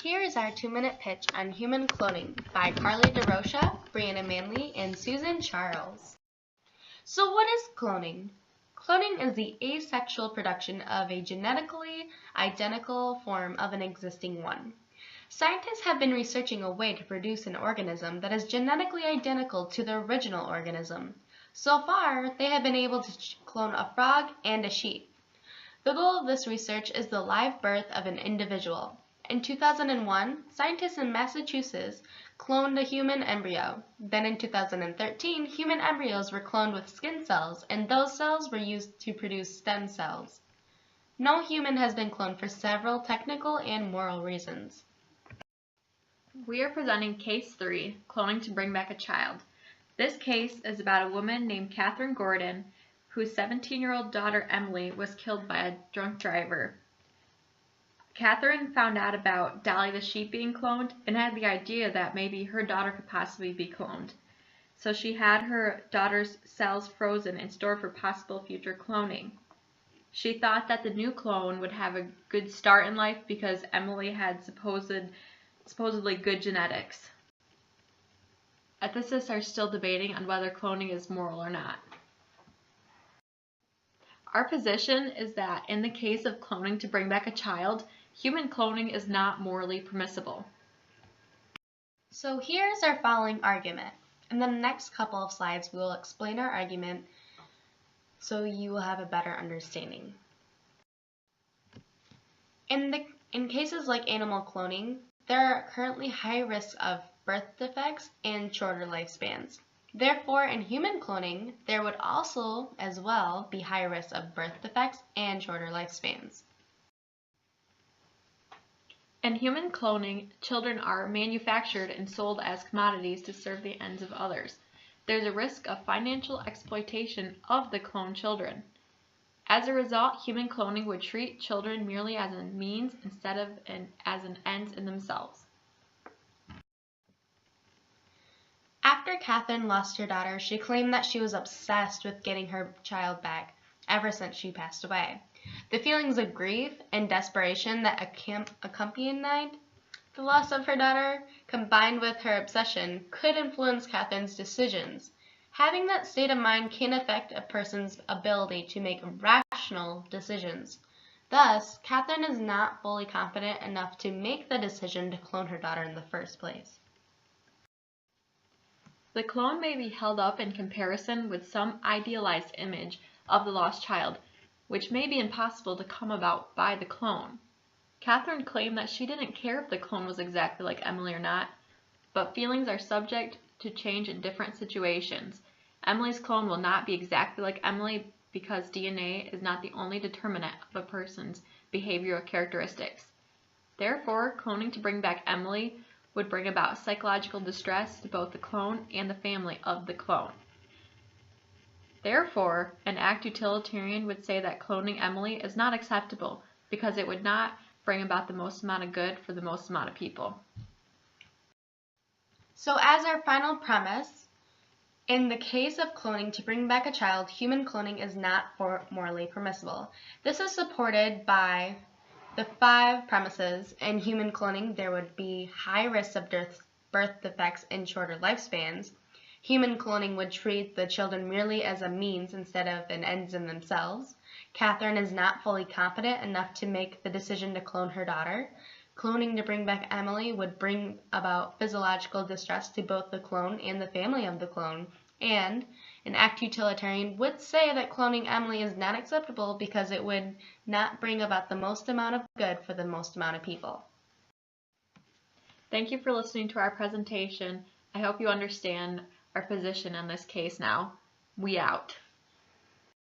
Here is our 2-minute pitch on human cloning by Carly DeRocha, Brianna Manley, and Susan Charles. So what is cloning? Cloning is the asexual production of a genetically identical form of an existing one. Scientists have been researching a way to produce an organism that is genetically identical to the original organism. So far, they have been able to clone a frog and a sheep. The goal of this research is the live birth of an individual. In 2001, scientists in Massachusetts cloned a human embryo. Then in 2013, human embryos were cloned with skin cells, and those cells were used to produce stem cells. No human has been cloned for several technical and moral reasons. We are presenting Case 3, Cloning to Bring Back a Child. This case is about a woman named Catherine Gordon, whose 17-year-old daughter Emily was killed by a drunk driver. Catherine found out about Dolly the sheep being cloned and had the idea that maybe her daughter could possibly be cloned. So she had her daughter's cells frozen and stored for possible future cloning. She thought that the new clone would have a good start in life because Emily had supposedly good genetics. Ethicists are still debating on whether cloning is moral or not. Our position is that in the case of cloning to bring back a child, human cloning is not morally permissible. So here's our following argument. In the next couple of slides, we will explain our argument so you will have a better understanding. In cases like animal cloning, there are currently high risks of birth defects and shorter lifespans. Therefore, in human cloning, there would also, as well, be high risks of birth defects and shorter lifespans. In human cloning, children are manufactured and sold as commodities to serve the ends of others. There's a risk of financial exploitation of the cloned children. As a result, human cloning would treat children merely as a means instead of as an end in themselves. After Catherine lost her daughter, she claimed that she was obsessed with getting her child back ever since she passed away. The feelings of grief and desperation that accompanied the loss of her daughter, combined with her obsession, could influence Catherine's decisions. Having that state of mind can affect a person's ability to make rational decisions. Thus, Catherine is not fully confident enough to make the decision to clone her daughter in the first place. The clone may be held up in comparison with some idealized image of the lost child, which may be impossible to come about by the clone. Catherine claimed that she didn't care if the clone was exactly like Emily or not, but feelings are subject to change in different situations. Emily's clone will not be exactly like Emily because DNA is not the only determinant of a person's behavioral characteristics. Therefore, cloning to bring back Emily would bring about psychological distress to both the clone and the family of the clone. Therefore, an act utilitarian would say that cloning Emily is not acceptable because it would not bring about the most amount of good for the most amount of people. So as our final premise, in the case of cloning to bring back a child, human cloning is not morally permissible. This is supported by the 5 premises. In human cloning, there would be high risks of birth defects and shorter lifespans. Human cloning would treat the children merely as a means instead of an end in themselves. Catherine is not fully confident enough to make the decision to clone her daughter. Cloning to bring back Emily would bring about physiological distress to both the clone and the family of the clone. And an act utilitarian would say that cloning Emily is not acceptable because it would not bring about the most amount of good for the most amount of people. Thank you for listening to our presentation. I hope you understand our position in this case now. We out.